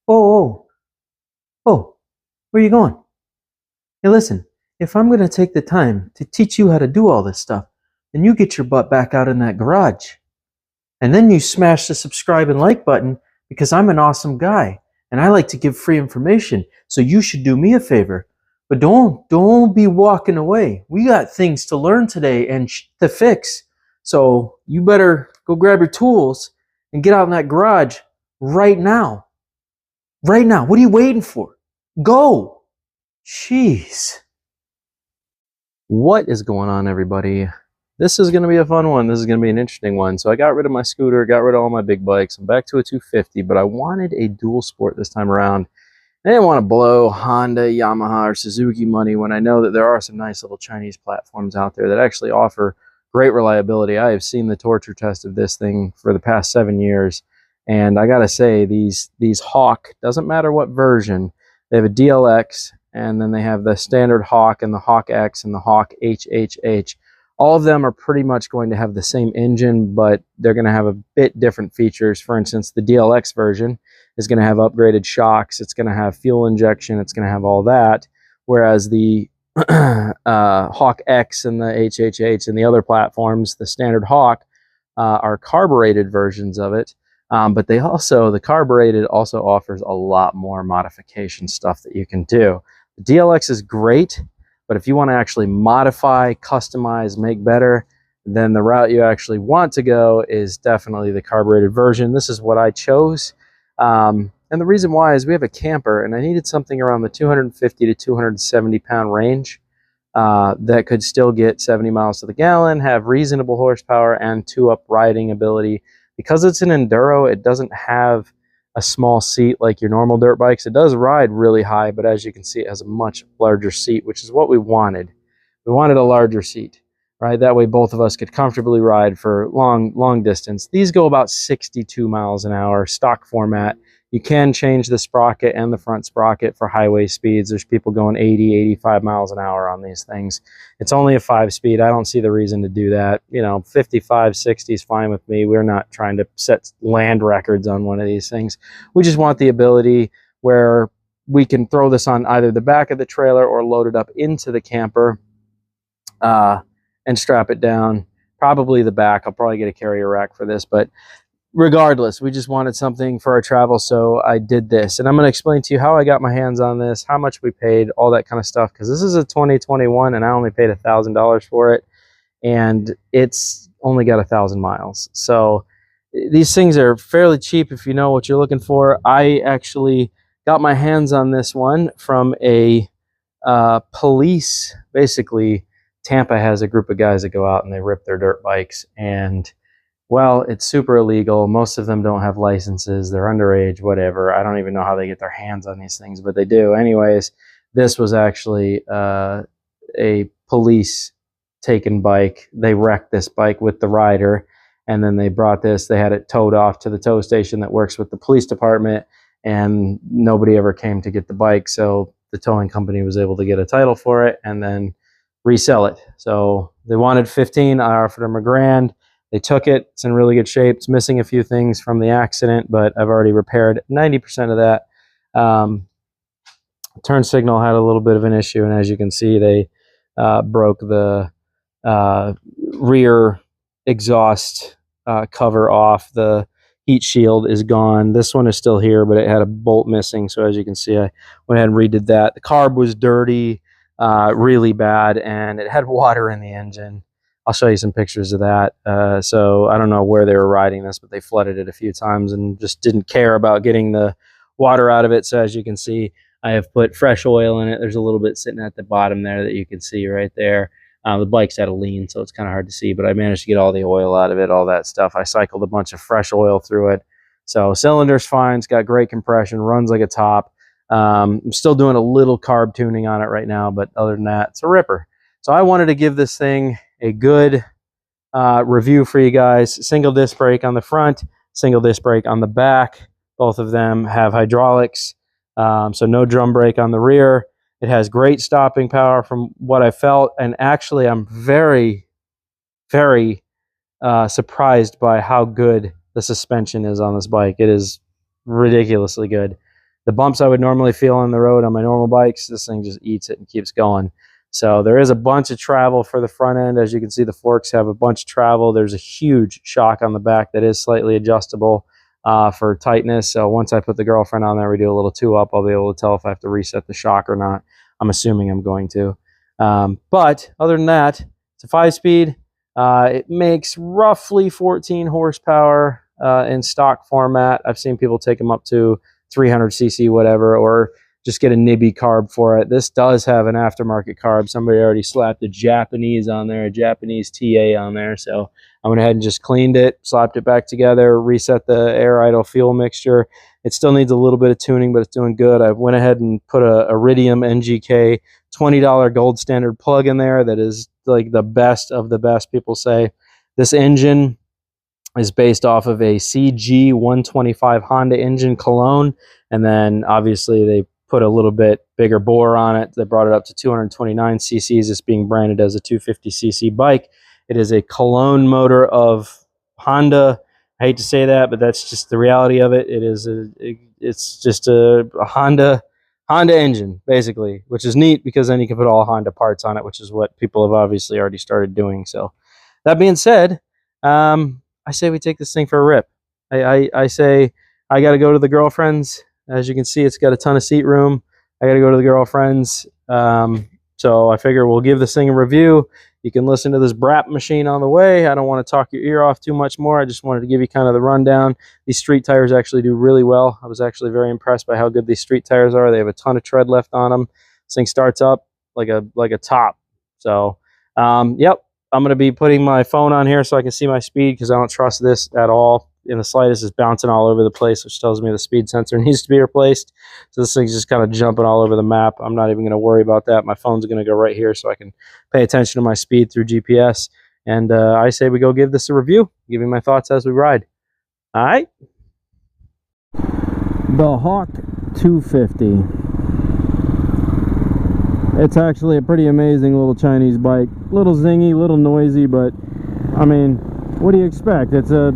Oh, oh, where are you going? Hey, listen, if I'm going to take the time to teach you how to do all this stuff, then you get your butt back out in that garage. And then you smash the subscribe and like button because I'm an awesome guy and I like to give free information. So you should do me a favor. But don't be walking away. We got things to learn today and to fix. So you better go grab your tools and get out in that garage right now. Right now. What are you waiting for? Go. Jeez. What is going on, everybody? This is going to be a fun one. This is going to be an interesting one. So I got rid of my scooter, got rid of all my big bikes. I'm back to a 250, but I wanted a dual sport this time around. I didn't want to blow Honda, Yamaha, or Suzuki money when I know that there are some nice little Chinese platforms out there that actually offer great reliability. I have seen the torture test of this thing for the past 7 years, and I gotta say, these Hawk, doesn't matter what version, they have a DLX, and then they have the standard Hawk and the Hawk X and the Hawk HHH. All of them are pretty much going to have the same engine, but they're going to have a bit different features. For instance, the DLX version is going to have upgraded shocks. It's going to have fuel injection. It's going to have all that. Whereas the Hawk X and the HHH and the other platforms, the standard Hawk, are carbureted versions of it. But the carbureted also offers a lot more modification stuff that you can do. The DLX is great, but if you want to actually modify, customize, make better, then the route you actually want to go is definitely the carbureted version. This is what I chose. And the reason why is we have a camper, and I needed something around the 250 to 270 pound range that could still get 70 miles to the gallon, have reasonable horsepower, and 2-up riding ability. Because it's an enduro, it doesn't have a small seat like your normal dirt bikes. It does ride really high, but as you can see, it has a much larger seat, which is what we wanted. We wanted a larger seat, right? That way both of us could comfortably ride for long distance. These go about 62 miles an hour, stock format. You can change the sprocket and the front sprocket for highway speeds. There's people going 80, 85 miles an hour on these things. It's only a 5-speed. I don't see the reason to do that. 55, 60 is fine with me. We're not trying to set land records on one of these things. We just want the ability where we can throw this on either the back of the trailer or load it up into the camper and strap it down. Probably the back. I'll probably get a carrier rack for this, but regardless, we just wanted something for our travel, so I did this. And I'm going to explain to you how I got my hands on this, how much we paid, all that kind of stuff, because this is a 2021 and I only paid $1,000 for it, and it's only got 1,000 miles. So these things are fairly cheap if you know what you're looking for. I actually got my hands on this one from a police. Basically, Tampa has a group of guys that go out and they rip their dirt bikes, and well, it's super illegal. Most of them don't have licenses. They're underage, whatever. I don't even know how they get their hands on these things, but they do. Anyways, this was actually a police taken bike. They wrecked this bike with the rider, and then they brought this. They had it towed off to the tow station that works with the police department, and nobody ever came to get the bike. So the towing company was able to get a title for it and then resell it. So they wanted 15. I offered them $1,000. They took it. It's in really good shape. It's missing a few things from the accident, but I've already repaired 90% of that. Turn signal had a little bit of an issue, and as you can see, they broke the rear exhaust cover off. The heat shield is gone. This one is still here, but it had a bolt missing, so as you can see, I went ahead and redid that. The carb was dirty, really bad, and it had water in the engine. I'll show you some pictures of that. So I don't know where they were riding this, but they flooded it a few times and just didn't care about getting the water out of it. So as you can see, I have put fresh oil in it. There's a little bit sitting at the bottom there that you can see right there. The bike's at a lean, so it's kind of hard to see, but I managed to get all the oil out of it, all that stuff. I cycled a bunch of fresh oil through it. So cylinder's fine. It's got great compression, runs like a top. I'm still doing a little carb tuning on it right now, but other than that, it's a ripper. So I wanted to give this thing a good review for you guys. Single disc brake on the front, single disc brake on the back. Both of them have hydraulics, so no drum brake on the rear. It has great stopping power from what I felt, and actually I'm very, very surprised by how good the suspension is on this bike. It is ridiculously good. the bumps I would normally feel on the road on my normal bikes, this thing just eats it and keeps going. So there is a bunch of travel for the front end. As you can see, the forks have a bunch of travel. There's a huge shock on the back that is slightly adjustable for tightness. So once I put the girlfriend on there, we do a little 2-up, I'll be able to tell if I have to reset the shock or not. I'm assuming I'm going to. But other than that, it's a 5-speed. It makes roughly 14 horsepower in stock format. I've seen people take them up to 300cc, whatever, or just get a nibby carb for it. This does have an aftermarket carb. Somebody already slapped a Japanese on there, a Japanese TA on there. So I went ahead and just cleaned it, slapped it back together, reset the air idle fuel mixture. It still needs a little bit of tuning, but it's doing good. I went ahead and put a Iridium NGK $20 gold standard plug in there that is like the best of the best, people say. This engine is based off of a CG 125 Honda engine Cologne, and then obviously they put a little bit bigger bore on it. They brought it up to 229 cc's. It's being branded as a 250cc bike. It is a Cologne motor of Honda. I hate to say that, but that's just the reality of it. It's just a Honda engine, basically, which is neat because then you can put all Honda parts on it, which is what people have obviously already started doing. So that being said, I say we take this thing for a rip. I say I got to go to the girlfriend's. As you can see, it's got a ton of seat room. I got to go to the girlfriend's. So I figure we'll give this thing a review. You can listen to this Brap machine on the way. I don't want to talk your ear off too much more. I just wanted to give you kind of the rundown. These street tires actually do really well. I was actually very impressed by how good these street tires are. They have a ton of tread left on them. This thing starts up like a top. So, yep. I'm going to be putting my phone on here so I can see my speed because I don't trust this at all in the slightest. It's bouncing all over the place, which tells me the speed sensor needs to be replaced. So this thing's just kind of jumping all over the map. I'm not even going to worry about that. My phone's going to go right here so I can pay attention to my speed through GPS. And I say we go give this a review, give you my thoughts as we ride. All right. The Hawk 250. It's actually a pretty amazing little Chinese bike. Little zingy, little noisy, but I mean, what do you expect? It's an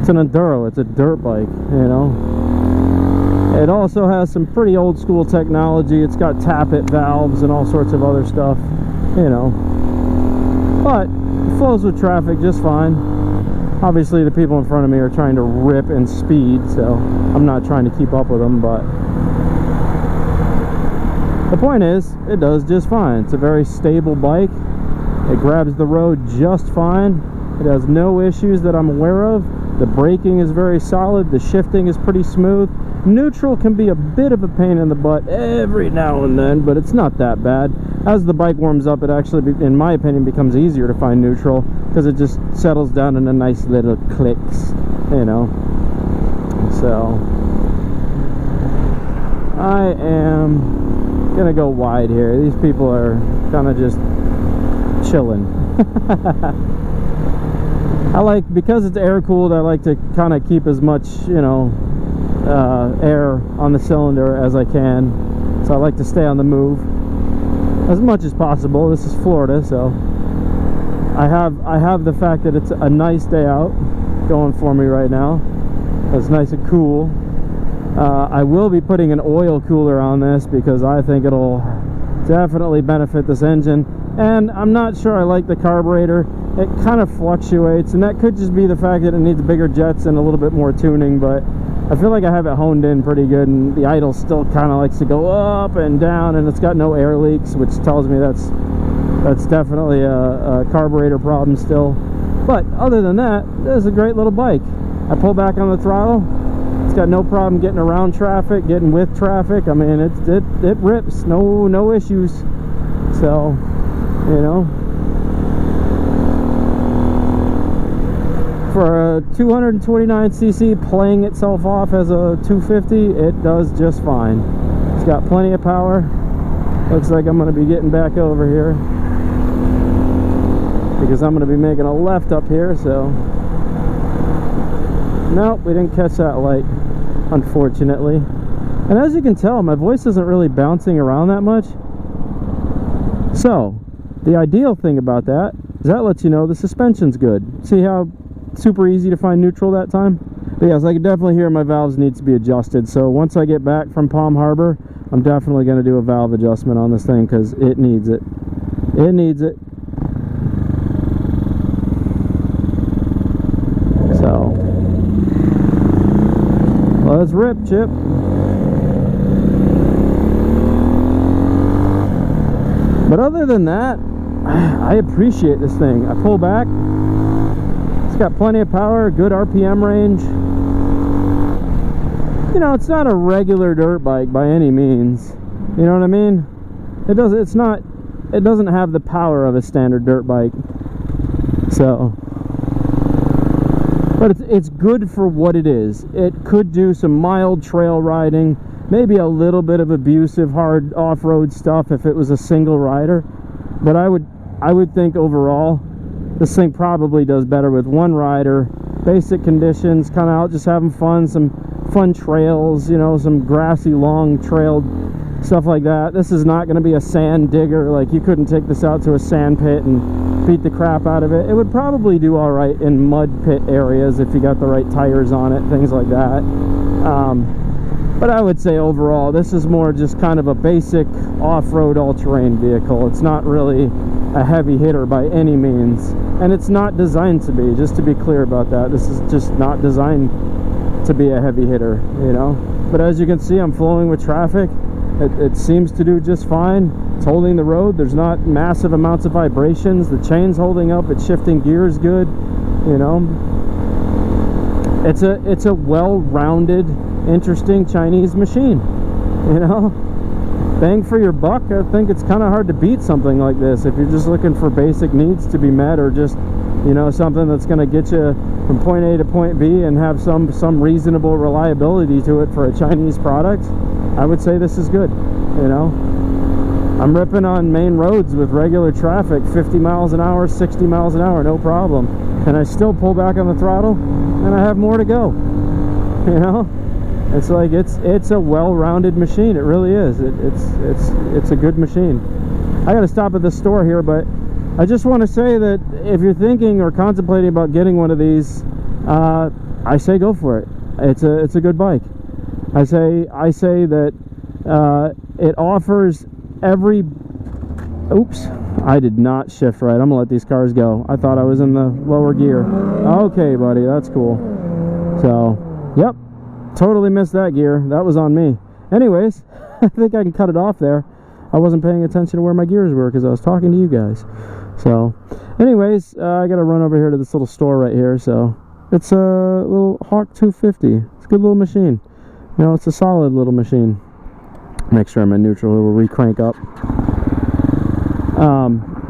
enduro, it's a dirt bike, you know. It also has some pretty old school technology. It's got tappet valves and all sorts of other stuff, you know. But it flows with traffic just fine. Obviously the people in front of me are trying to rip and speed, so I'm not trying to keep up with them, but the point is, it does just fine. It's a very stable bike. It grabs the road just fine. It has no issues that I'm aware of. The braking is very solid. The shifting is pretty smooth. Neutral can be a bit of a pain in the butt every now and then, but it's not that bad. As the bike warms up, it actually, in my opinion, becomes easier to find neutral because it just settles down in a nice little clicks, you know. So I am gonna go wide here. These people are kind of just chilling. Because it's air cooled, I like to kind of keep as much, you know, air on the cylinder as I can. So I like to stay on the move as much as possible. This is Florida, so I have the fact that it's a nice day out going for me right now. It's nice and cool. I will be putting an oil cooler on this because I think it'll definitely benefit this engine, and I'm not sure I like the carburetor. It kind of fluctuates, and that could just be the fact that it needs bigger jets and a little bit more tuning, but I feel like I have it honed in pretty good, and the idle still kind of likes to go up and down, and it's got no air leaks, which tells me that's definitely a carburetor problem still. But other than that, this is a great little bike. I pull back on the throttle. It's got no problem getting around traffic, getting with traffic. I mean, it rips, no issues. So, you know, for a 229cc playing itself off as a 250, it does just fine. It's got plenty of power. Looks like I'm going to be getting back over here because I'm going to be making a left up here. So nope, we didn't catch that light, unfortunately. And as you can tell, my voice isn't really bouncing around that much. So the ideal thing about that is that lets you know the suspension's good. See how super easy to find neutral that time? But yes, I can definitely hear my valves need to be adjusted. So once I get back from Palm Harbor, I'm definitely going to do a valve adjustment on this thing because it needs it. It needs it. So let's rip, Chip. But other than that, I appreciate this thing. I pull back. It's got plenty of power, good RPM range. You know, it's not a regular dirt bike by any means. You know what I mean? It doesn't have the power of a standard dirt bike. So, but it's good for what it is. It could do some mild trail riding, maybe a little bit of abusive hard off-road stuff if it was a single rider. But I would think overall this thing probably does better with one rider, basic conditions, kind of out just having fun, some fun trails, you know, some grassy long trailed stuff like that. This is not going to be a sand digger. Like, you couldn't take this out to a sand pit and beat the crap out of it. It would probably do all right in mud pit areas if you got the right tires on it, things like that. But I would say overall this is more just kind of a basic off-road all-terrain vehicle. It's not really a heavy hitter by any means, and it's not designed to be, just to be clear about that. This is just not designed to be a heavy hitter, you know. But as you can see, I'm flowing with traffic. It seems to do just fine. It's holding the road. There's not massive amounts of vibrations. The chain's holding up. It's shifting gears good, you know. It's a well-rounded, interesting Chinese machine, you know. Bang for your buck. I think it's kind of hard to beat something like this if you're just looking for basic needs to be met, or just, you know, something that's going to get you from point A to point B and have some reasonable reliability to it for a Chinese product. I would say this is good, you know. I'm ripping on main roads with regular traffic, 50 miles an hour, 60 miles an hour, no problem, and I still pull back on the throttle and I have more to go, you know. It's like it's a well-rounded machine. It really is. It's a good machine. I got to stop at the store here, but I just want to say that if you're thinking or contemplating about getting one of these, I say go for it. It's a good bike. I say that it offers every. Oops, I did not shift right. I'm gonna let these cars go. I thought I was in the lower gear. Okay, buddy, that's cool. So, yep. Totally missed that gear. That was on me. Anyways, I think I can cut it off there. I wasn't paying attention to where my gears were because I was talking to you guys. So anyways, I gotta run over here to this little store right here. So it's a little Hawk 250. It's a good little machine. You know, it's a solid little machine. Make sure I'm in neutral. It will re-crank up.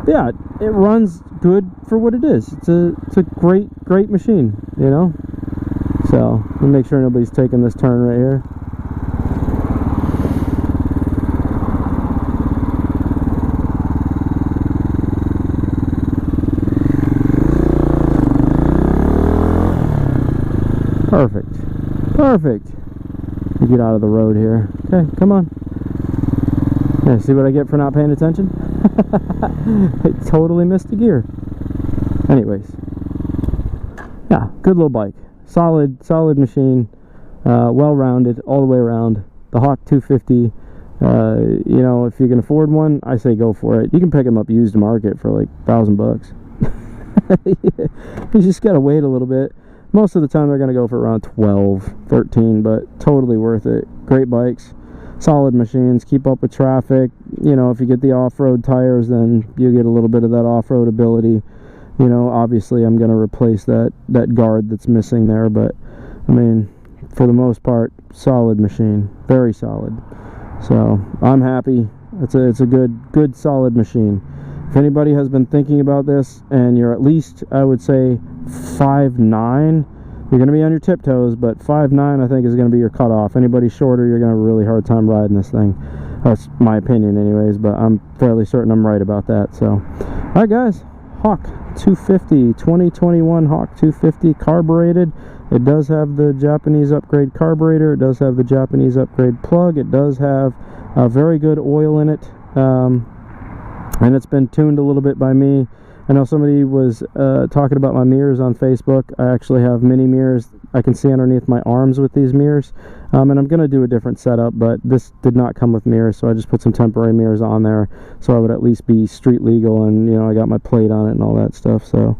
Yeah, it runs good for what it is. It's a great machine, you know. So let me make sure nobody's taking this turn right here. Perfect. You get out of the road here. Okay, come on. Yeah, see what I get for not paying attention? I totally missed a gear. Anyways, yeah, good little bike. Solid machine, well-rounded all the way around. The Hawk 250, you know, if you can afford one, I say go for it. You can pick them up used market for like $1,000. You just gotta wait a little bit. Most of the time they're gonna go for around 12, 13, but totally worth it. Great bikes, solid machines, keep up with traffic. You know, if you get the off-road tires, then you get a little bit of that off-road ability. You know, obviously I'm going to replace that guard that's missing there, but I mean, for the most part, solid machine, very solid. So I'm happy. It's a good solid machine. If anybody has been thinking about this and you're at least, I would say 5'9", you're going to be on your tiptoes, but 5'9" I think is going to be your cutoff. Anybody shorter, you're going to have a really hard time riding this thing. That's my opinion anyways, but I'm fairly certain I'm right about that. So all right guys, Hawk 250, 2021 Hawk 250 carbureted. It does have the Japanese upgrade carburetor. It does have the Japanese upgrade plug. It does have a very good oil in it, and it's been tuned a little bit by me. I know somebody was talking about my mirrors on Facebook. I actually have mini mirrors I can see underneath my arms with these mirrors, and I'm going to do a different setup, but this did not come with mirrors, so I just put some temporary mirrors on there so I would at least be street legal, and you know, I got my plate on it and all that stuff. So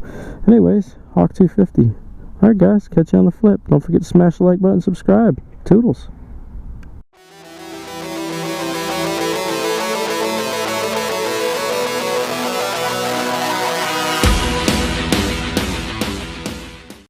anyways, Hawk 250. Alright guys, catch you on the flip. Don't forget to smash the like button, subscribe. Toodles.